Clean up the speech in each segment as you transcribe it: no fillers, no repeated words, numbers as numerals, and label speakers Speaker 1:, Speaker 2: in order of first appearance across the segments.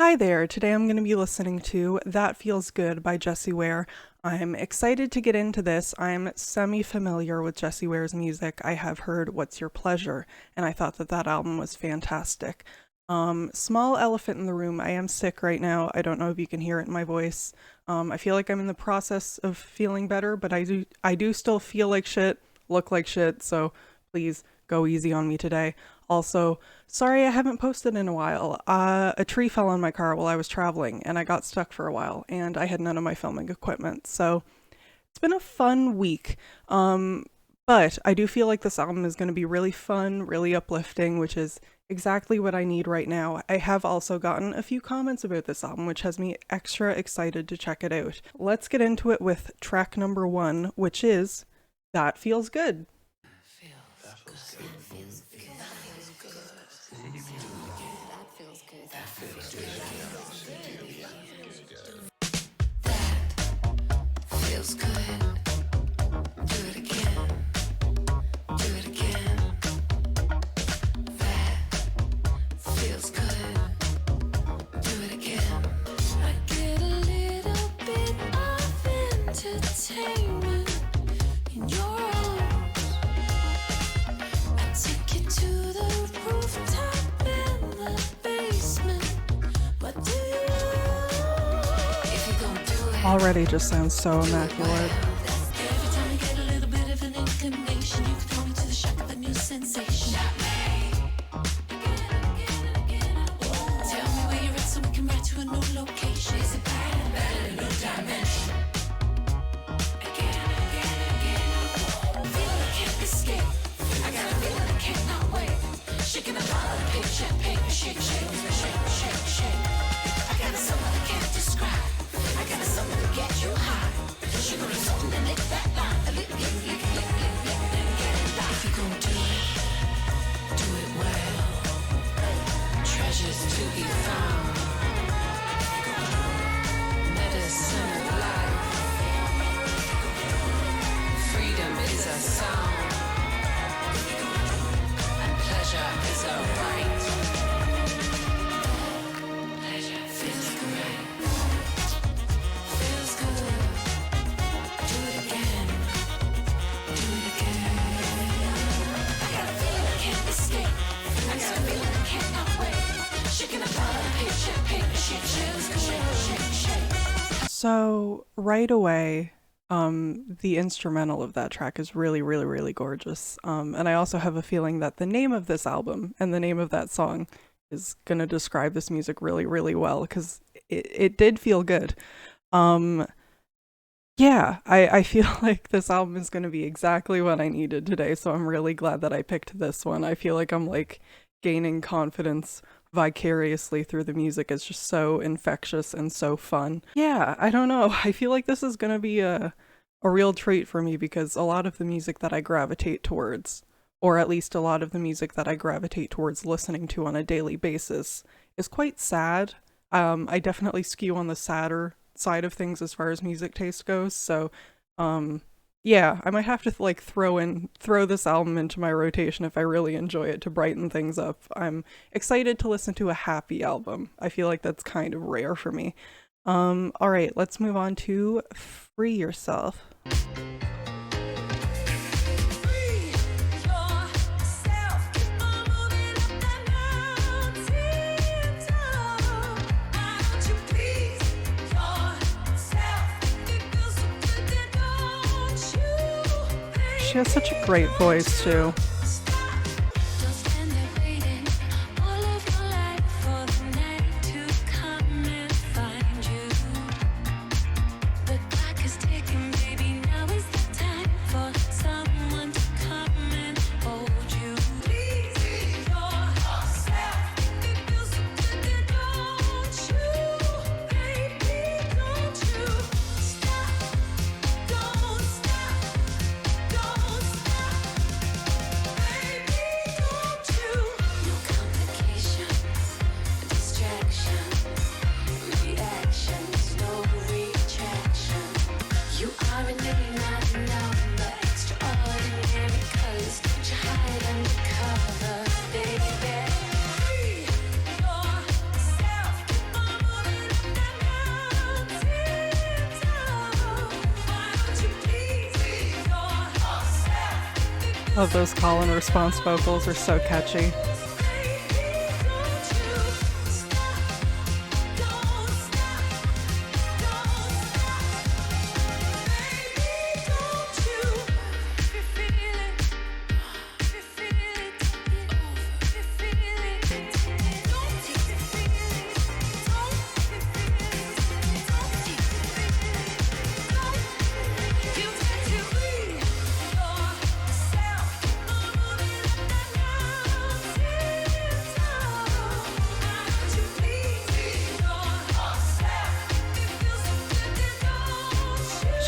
Speaker 1: Hi there, today I'm going to be listening to That Feels Good by Jessie Ware. I'm excited to get into this. I'm semi-familiar with Jessie Ware's music. I have heard What's Your Pleasure, and I thought that album was fantastic. Small elephant in the room, I am sick right now. I don't know if you can hear it in my voice. I feel like I'm in the process of feeling better, but I do still feel like shit, look like shit, so please go easy on me today. Also, sorry I haven't posted in a while. A tree fell on my car while I was traveling and I got stuck for a while and I had none of my filming equipment. So it's been a fun week. But I do feel like this album is going to be really fun, really uplifting, which is exactly what I need right now. I have also gotten a few comments about this album, which has me extra excited to check it out. Let's get into it with track number 1, which is That Feels Good.
Speaker 2: Feels good. Do it again. Do it again. That feels good. Do it again. I get a little bit of entertainment in your arms. I take you to the rooftop in the basement. What do you want? If you're gonna do it.
Speaker 1: Already just sounds so immaculate.
Speaker 2: Every time you get a little bit of an inclination, you can throw me to the shock of a new sensation. Tell me where you're at so we can ride to a new location. Is it bad? Better in a new dimension. Again. Feeling I can't escape. I got a feeling I cannot wait. Shaking a bottle of pink champagne. Shake. I got a something I can't describe. I got a something to get you high. Sugar and salt and lick that line. Lick. If you're gonna do it well. Treasures to be found. Medicine of life. Freedom is a sound. And pleasure is a right. Pleasure feels great. Feels good. Do it again. I got a feeling I can't escape. I got a feeling I cannot wait. Shaking a bottle of pink champagne. Shake.
Speaker 1: So right away, the instrumental of that track is really, really, really gorgeous. And I also have a feeling that the name of this album and the name of that song is gonna describe this music really, really well, because it did feel good. Yeah, I feel like this album is gonna be exactly what I needed today, so I'm really glad that I picked this one. I feel like I'm like gaining confidence vicariously through the music. It's just so infectious and so fun. Yeah, I don't know. I feel like this is gonna be a real treat for me because a lot of the music that I gravitate towards, or at least a lot of the music that I gravitate towards listening to on a daily basis, is quite sad. I definitely skew on the sadder side of things as far as music taste goes, so yeah, I might have to like throw this album into my rotation if I really enjoy it to brighten things up. I'm excited to listen to a happy album. I feel like that's kind of rare for me. All right, let's move on to Free Yourself. She has such a great voice too. Love those call and response vocals are so catchy.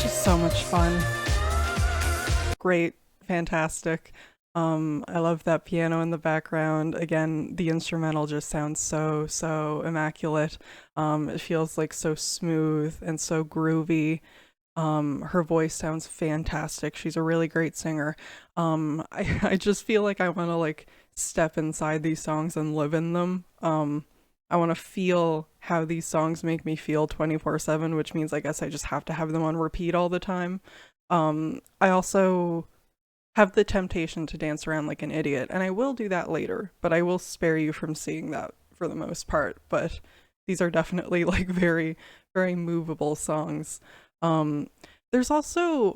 Speaker 1: She's so much fun. Great, fantastic. I love that piano in the background. Again, the instrumental just sounds so immaculate. It feels like so smooth and so groovy. Her voice sounds fantastic. She's a really great singer. I just feel like I want to like step inside these songs and live in them. I want to feel how these songs make me feel 24/7, which means I guess I just have to have them on repeat all the time. I also have the temptation to dance around like an idiot, and I will do that later, but I will spare you from seeing that for the most part. But these are definitely like very movable songs. There's also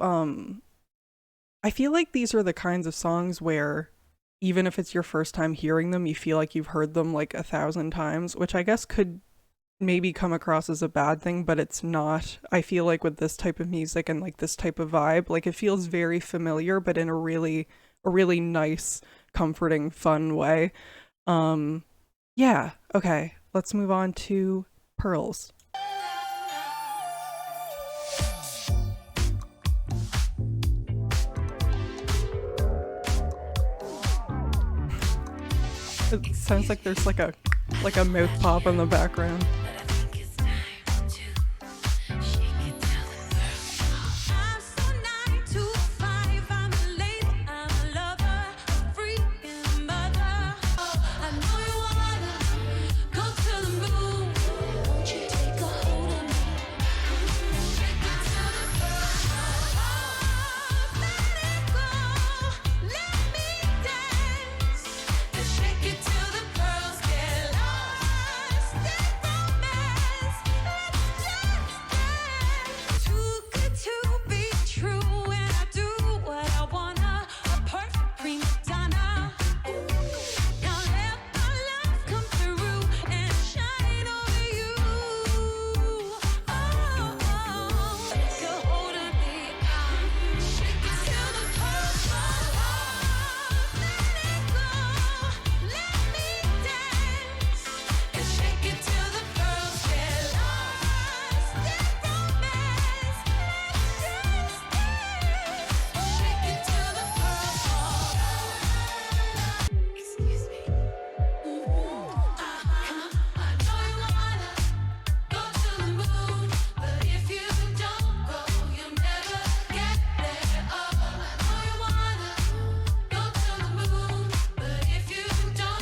Speaker 1: I feel like these are the kinds of songs where even if it's your first time hearing them, you feel like you've heard them like 1,000 times, which I guess could maybe come across as a bad thing, but it's not. I feel like with this type of music and like this type of vibe, like it feels very familiar, but in a really nice, comforting, fun way. Yeah, okay, let's move on to Pearls. It sounds like there's like a mouth pop in the background.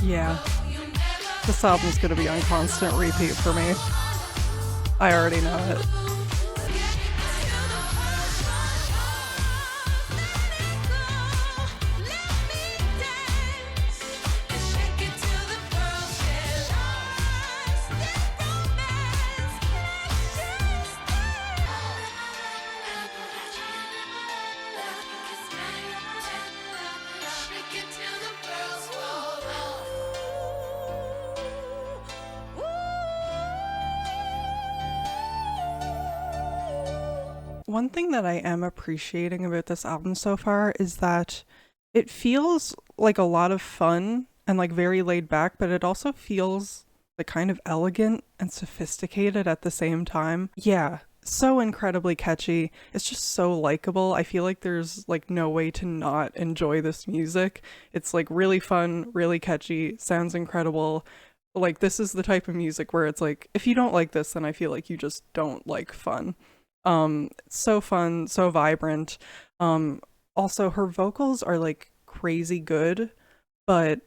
Speaker 1: Yeah, this album's gonna be on constant repeat for me. I already know it. One thing that I am appreciating about this album so far is that it feels like a lot of fun and like very laid back, but it also feels like kind of elegant and sophisticated at the same time. Yeah, so incredibly catchy. It's just so likable. I feel like there's like no way to not enjoy this music. It's like really fun, really catchy, sounds incredible. Like this is the type of music where it's like if you don't like this, then I feel like you just don't like fun. So fun, so vibrant. Also her vocals are like crazy good, but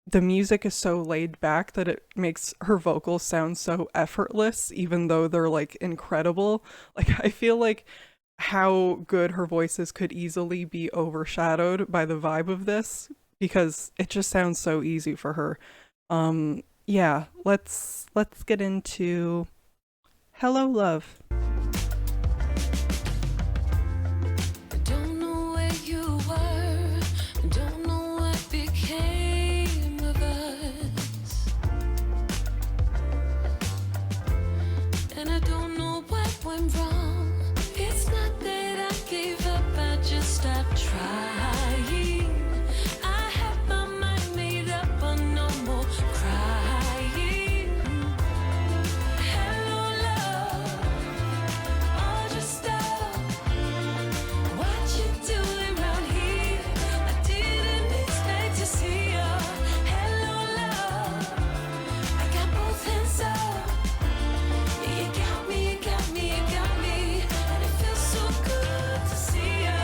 Speaker 1: the music is so laid back that it makes her vocals sound so effortless, even though they're like incredible. Like I feel like how good her voice is could easily be overshadowed by the vibe of this because it just sounds so easy for her. Yeah, let's get into Hello Love.
Speaker 2: I don't know where you were. I don't know what became of us. And I don't know what went wrong. It's not that I gave up, I just stopped trying. I had my mind made up, but no more crying. Hello, love. Oh, just stop. What you doing round here? I didn't expect to see you. Hello, love. I got both hands up. You got me, you got me, you got me. And it feels so good to see you.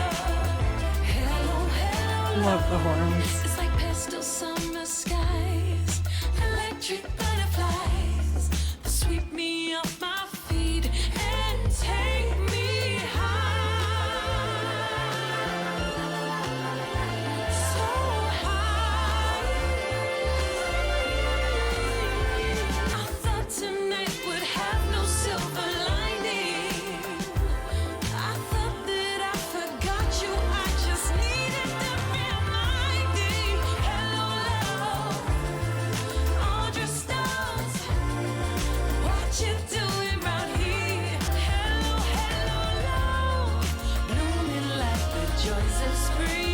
Speaker 2: Hello, hello,
Speaker 1: Love the
Speaker 2: love.
Speaker 1: horns.
Speaker 2: It's like pastel summer skies, electric butterflies that sweep me off my feet and take me high, so high. I thought tonight would have no silver lining. I thought that I forgot you. I just needed that reminding. Hello, love. All just stars. What you doing round here? Hello, hello, love. Blooming like the joys of spring.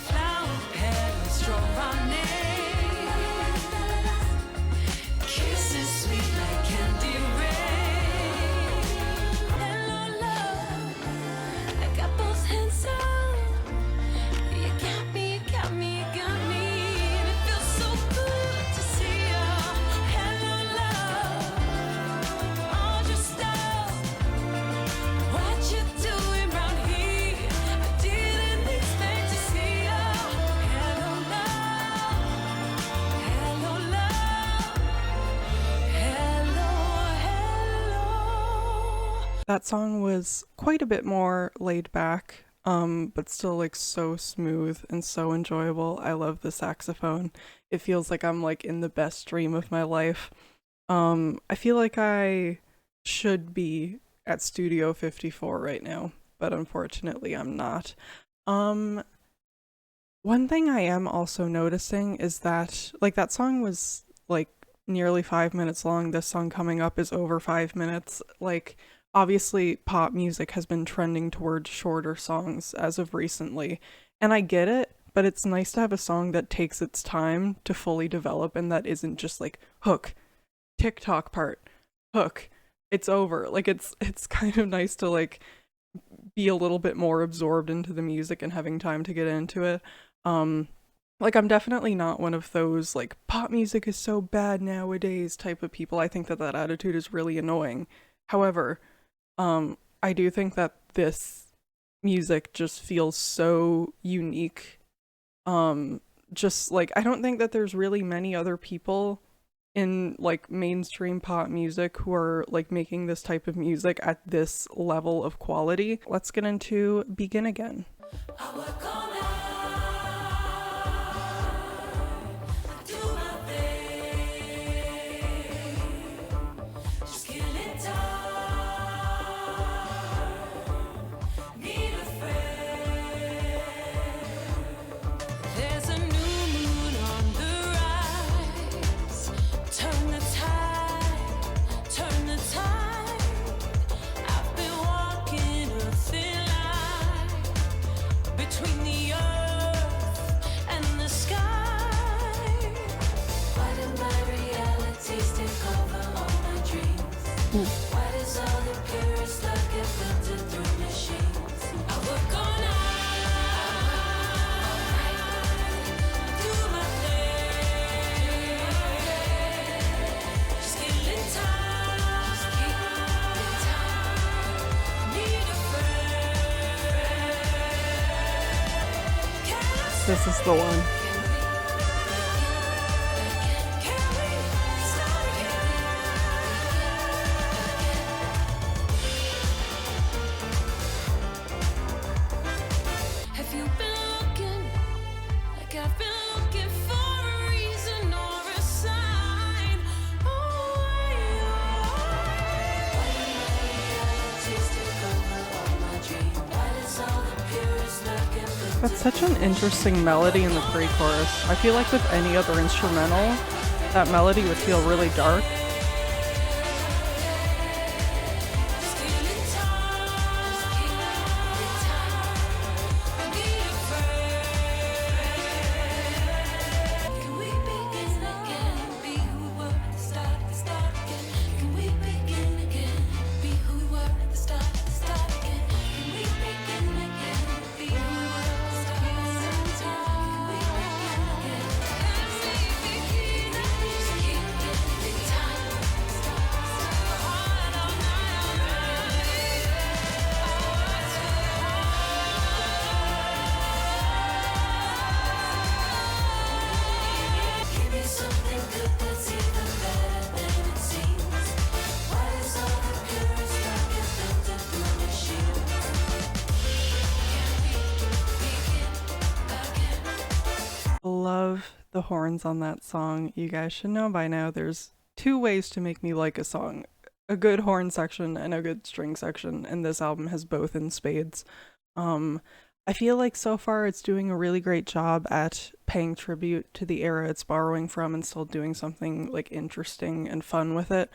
Speaker 2: Flower petals draw our name. Kisses sweet like candy rain. Hello, love. I got both hands up. You got me, you got me, you got me. And it feels so good to see you. Hello, love. All just stop. What you doing round here? I didn't expect to see you. Hello, love. Hello, love. Hello, hello.
Speaker 1: That song was quite a bit more laid back, but still like so smooth and so enjoyable. I love the saxophone. It feels like I'm like in the best dream of my life. I feel like I should be at Studio 54 right now, but unfortunately I'm not. One thing I am also noticing is that like that song was like nearly 5 minutes long. This song coming up is over 5 minutes. Like obviously pop music has been trending towards shorter songs as of recently, and I get it, but it's nice to have a song that takes its time to fully develop and that isn't just like hook, TikTok part, hook, it's over. Like it's kind of nice to like be a little bit more absorbed into the music and having time to get into it. Like I'm definitely not one of those like pop music is so bad nowadays type of people. I think that that attitude is really annoying. However, I do think that this music just feels so unique. Just like I don't think that there's really many other people in like mainstream pop music who are like making this type of music at this level of quality. Let's get into Begin Again.
Speaker 2: I work all night. I do my thing. Just killing time. Need a friend. There's a new moon on the rise. Turn the tide. Turn the tide. I've been walking a thin line between the earth and the sky. Why do my realities take over all my dreams? Why does all the purest love get filtered through machines? I work all night, do my thing, just killing time, need a friend.
Speaker 1: This is the one. That's such an interesting melody in the pre-chorus. I feel like with any other instrumental, that melody would feel really dark. Love the horns on that song. You guys should know by now there's two ways to make me like a song: a good horn section and a good string section, and this album has both in spades. I feel like so far it's doing a really great job at paying tribute to the era it's borrowing from and still doing something like interesting and fun with it.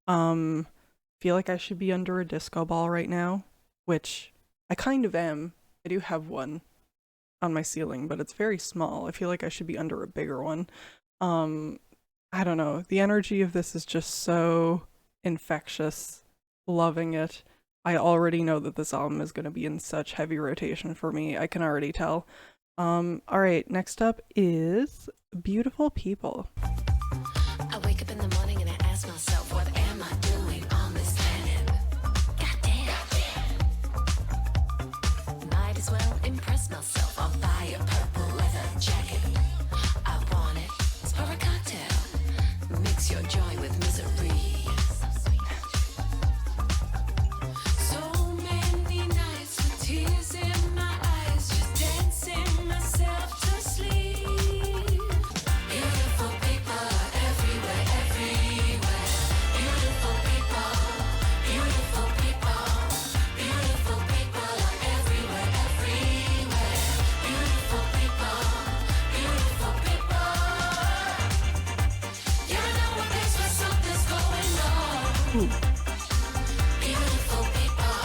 Speaker 1: Feel like I should be under a disco ball right now, which I kind of am. I do have one on my ceiling, but it's very small. I feel like I should be under a bigger one. I don't know. The energy of this is just so infectious. Loving it. I already know that this album is going to be in such heavy rotation for me. I can already tell. All right, next up is Beautiful People.
Speaker 2: I wake up in the morning and I ask myself, what am I doing on this planet? Goddamn. Might as well impress myself. I'll buy a purple leather jacket. I want it. It's for a cocktail. Mix your joy with misery. So many nights with tears in my eyes, just dancing myself to sleep. Beautiful people everywhere, everywhere. Beautiful people, beautiful people. Beautiful people everywhere, everywhere. Beautiful people, beautiful people. You know a place where something's going on. Beautiful people.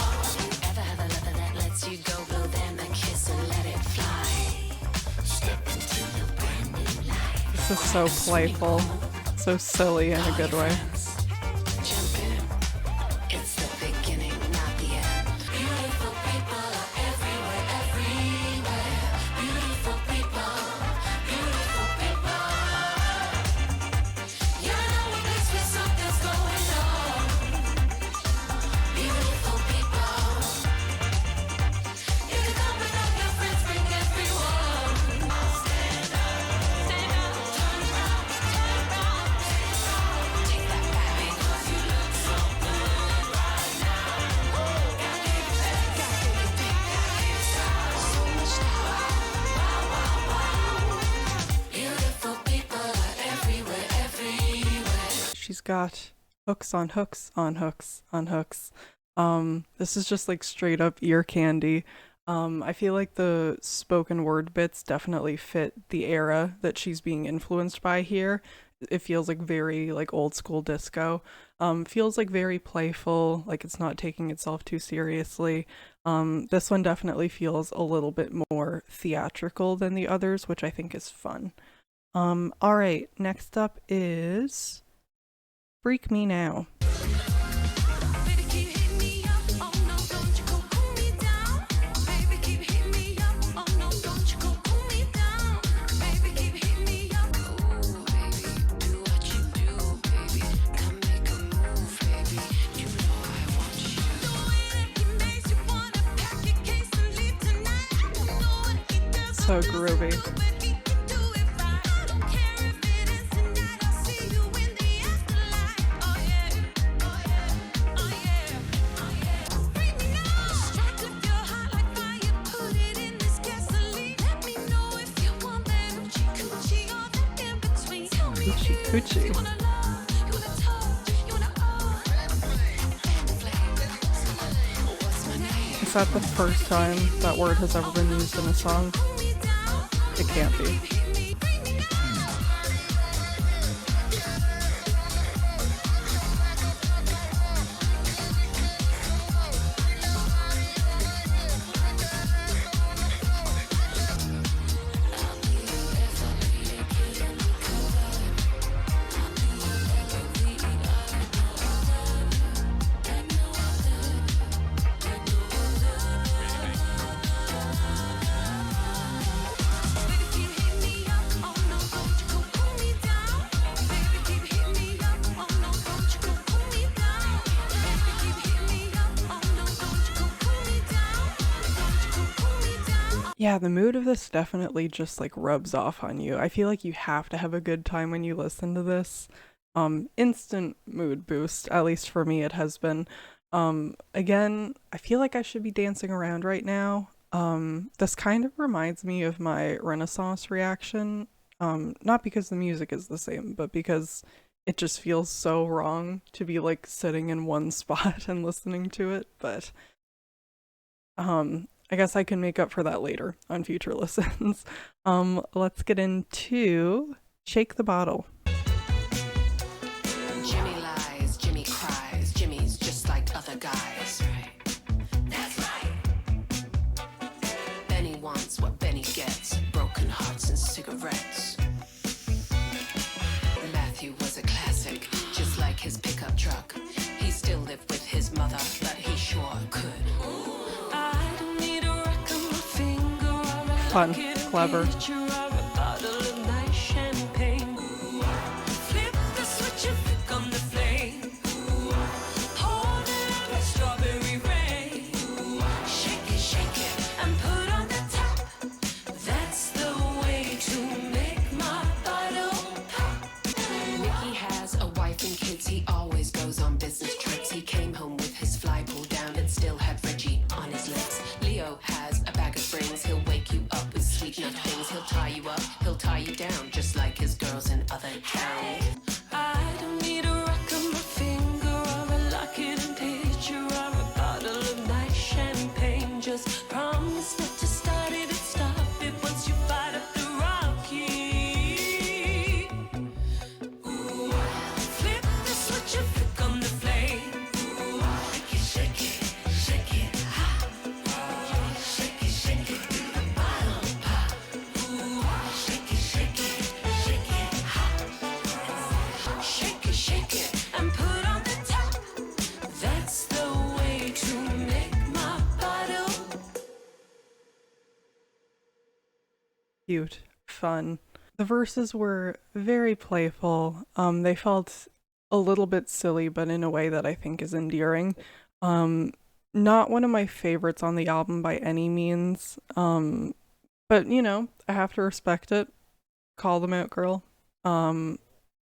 Speaker 2: Ever have a lover that lets you go, blow them a kiss and let it fly? Step into your brand new life.
Speaker 1: This is so playful, so silly in a good way.
Speaker 2: Jump in. It's the beginning, not the end. Beautiful people are everywhere, everywhere. Beautiful people, beautiful people. You know a place where something's going on. Beautiful people. You can come with all your friends, bring everyone. Stand up, turn around, take that back because you look so good right now. Gotta give it back, gotta give it back, gotta give it so much now. Wow, wow, wow. Beautiful people are everywhere, everywhere.
Speaker 1: She's got hooks on hooks on hooks on hooks. This is just like straight up ear candy. I feel like the spoken word bits definitely fit the era that she's being influenced by here. It feels like very like old school disco. Feels like very playful, like it's not taking itself too seriously. This one definitely feels a little bit more theatrical than the others, which I think is fun. All right, next up is Freak Me Now.
Speaker 2: Baby, keep hitting me up. Oh no, don't you go pull me down. Baby, keep hitting me up. Oh no, don't you go pull me down. Baby, keep hitting me up. Ooh, baby, do what you do, baby. Come make a move, baby. You know I want you. The way that he makes you wanna pack your case and leave tonight. I don't know what he does.
Speaker 1: So groovy.
Speaker 2: But he can do it right. I don't care if it is tonight. I'll see you in the afterlife. Oh yeah, oh yeah, oh yeah, oh yeah. Bring me now. Strike up your heart like fire. Put it in this gasoline. Let me know if you want that hoochie coochie or that in between. Tell me if
Speaker 1: Hoochie coochie.
Speaker 2: you wanna love, you wanna touch, you wanna What's my name?
Speaker 1: Is that the first time that word has ever been used in a song? It can't be. Yeah, the mood of this definitely just like rubs off on you. I feel like you have to have a good time when you listen to this. Instant mood boost, at least for me it has been. Again, I feel like I should be dancing around right now. This kind of reminds me of my Renaissance reaction. Not because the music is the same, but because it just feels so wrong to be like sitting in one spot and listening to it, but I guess I can make up for that later on future listens. Let's get into Shake the Bottle.
Speaker 2: Jimmy lies, Jimmy cries, Jimmy's just like other guys. That's right. Benny wants what Benny gets, broken hearts and cigarettes. Matthew was a classic, just like his pickup truck. He still lived with his mother, but he sure could. I don't need a rock on my finger or a
Speaker 1: Fun, clever.
Speaker 2: picture or a bottle of nice champagne. Flip the switch and flick on the flame. Hold it like strawberry rain. Shake it, and put on the top. That's the way to make my bottle pop. Mickey has a wife and kids. He always goes on business trips. He came home with his fly pulled down and still had Reggie on his lips. Leo has a bag of rings. He'll wake you up with sweet nut things. He'll tie you up, he'll tie you down, just like his girls in other towns. I don't need a rock on my finger or a locket and picture or a bottle of nice champagne. Just promise not to start it and stop it once you fight up the rocky. Flip the switch and flick on the flame. Shake it, ha. Shake it, do the bottle pop. Shake it, ha. Shake it, and put on the top. That's the way to make my bottle.
Speaker 1: Cute, fun. The verses were very playful. They felt a little bit silly, but in a way that I think is endearing. Not one of my favorites on the album by any means. But you know, I have to respect it. Call them out, girl.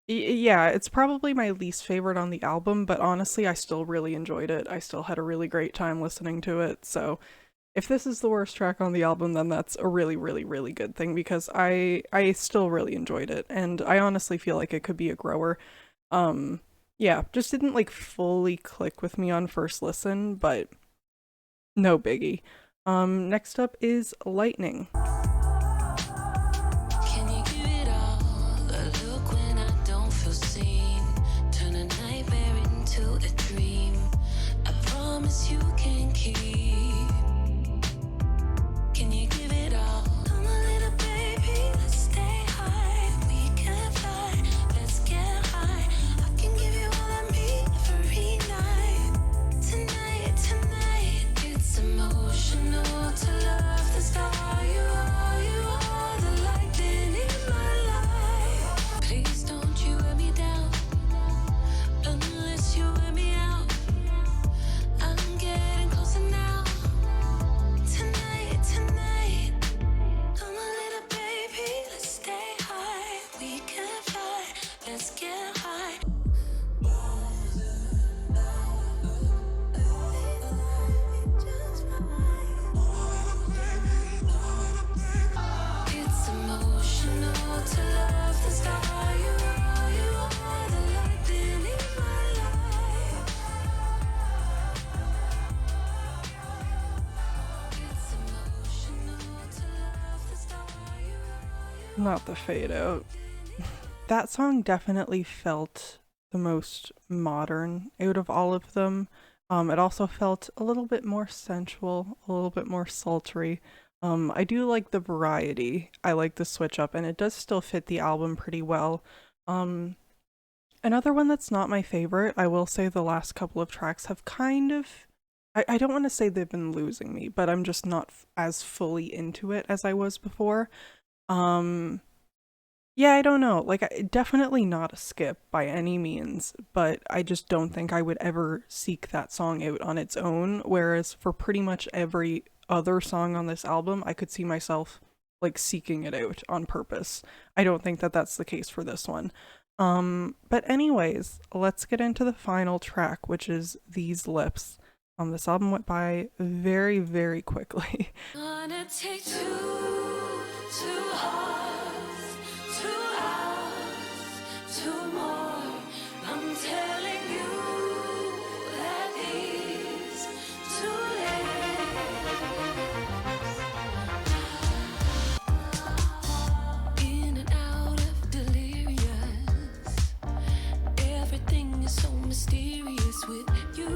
Speaker 1: Yeah, it's probably my least favorite on the album, but honestly, I still really enjoyed it. I still had a really great time listening to it. So if this is the worst track on the album, then that's a really, really, really good thing because I still really enjoyed it. And I honestly feel like it could be a grower. Yeah, just didn't like fully click with me on first listen, but no biggie. Next up is Lightning.
Speaker 2: Can you give it all a look when I don't feel seen? Turn a nightmare into a dream. I promise you can keep. Can you give it all? Come on, little baby, let's stay high. We can fly, let's get high. I can give you all of me every night. Tonight, it's emotional to love the star. You are the lightning in my life. Please don't you wear me down unless you wear me out. I'm getting closer now.
Speaker 1: Not the fade out. That song definitely felt the most modern out of all of them. It also felt a little bit more sensual, a little bit more sultry. I do like the variety. I like the switch up, and it does still fit the album pretty well. Um, Another one that's not my favorite, I will say the last couple of tracks have kind of, I don't want to say they've been losing me, but I'm just not as fully into it as I was before. Um, yeah, I don't know. Like, definitely not a skip by any means, but I just don't think I would ever seek that song out on its own. Whereas for pretty much every other song on this album, I could see myself like seeking it out on purpose. I don't think that that's the case for this one. But anyways, let's get into the final track, which is These Lips. This album went by very, very quickly.
Speaker 2: Gonna take two hearts, 2 hours, 2 more. I'm telling you that these 2 lips, in and out of delirious. Everything is so mysterious with you.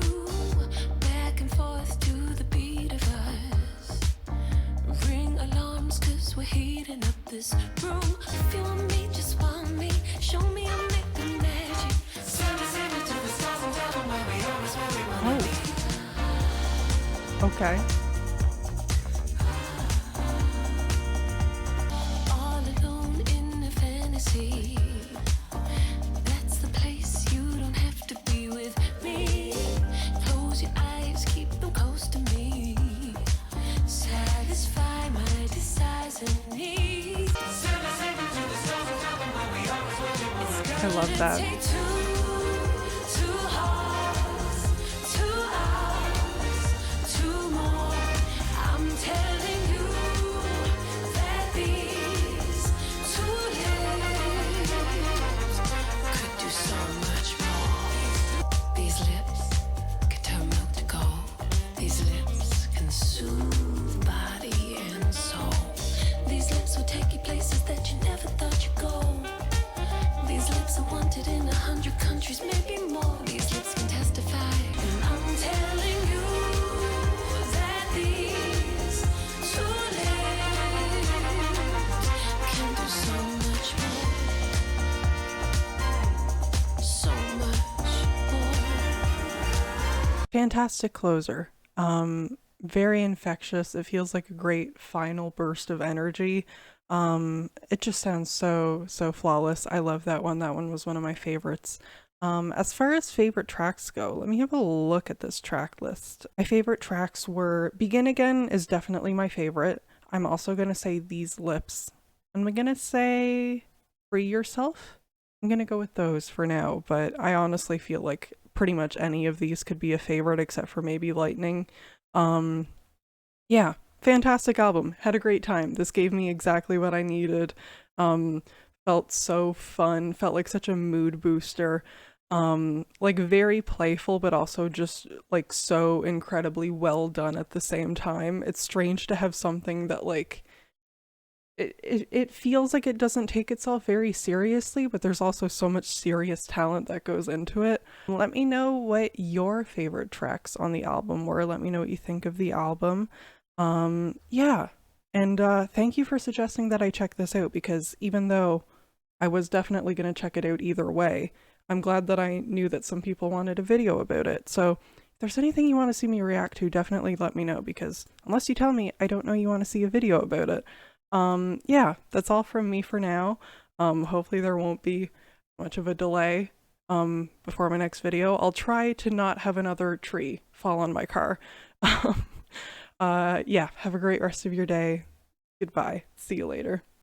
Speaker 2: Back and forth to the beat of us. Ring alarms cause we're heating up this room. If you want me, just want me. Show me I'll make the magic. Send us to the stars and tell them where we are is where we wanna be.
Speaker 1: Okay.
Speaker 2: All alone in a fantasy. That's the place you don't have to be with me. Close your eyes, keep them close to me. Satisfy my desires and needs.
Speaker 1: I love that.
Speaker 2: Take two hearts, 2 hours, 2 more. I'm telling you that these 2 lips could do so much more. These lips could turn milk to gold. These lips can soothe body and soul. These lips will take you places that you never thought you'd go. These lips are wanted in 100 countries, maybe more. These lips can testify, and I'm telling you that these 2 lips can do so much more. So much more.
Speaker 1: Fantastic closer. Very infectious. It feels like a great final burst of energy. It just sounds so flawless. I love that one. That one was one of my favorites. As far as favorite tracks go, let me have a look at this track list. My favorite tracks were Begin Again is definitely my favorite. I'm also gonna say These Lips. I'm gonna say Free Yourself. I'm gonna go with those for now, but I honestly feel like pretty much any of these could be a favorite except for maybe Lightning. Yeah, fantastic album. Had a great time. This gave me exactly what I needed. Felt so fun, felt like such a mood booster. Like very playful, but also just like so incredibly well done at the same time. It's strange to have something that like it feels like it doesn't take itself very seriously, but there's also so much serious talent that goes into it. Let me know what your favorite tracks on the album were. Let me know what you think of the album. Yeah. And thank you for suggesting that I check this out, because even though I was definitely going to check it out either way, I'm glad that I knew that some people wanted a video about it. So if there's anything you want to see me react to, definitely let me know, because unless you tell me, I don't know you want to see a video about it. Yeah, that's all from me for now. Hopefully there won't be much of a delay before my next video. I'll try to not have another tree fall on my car. Yeah, have a great rest of your day. Goodbye. See you later.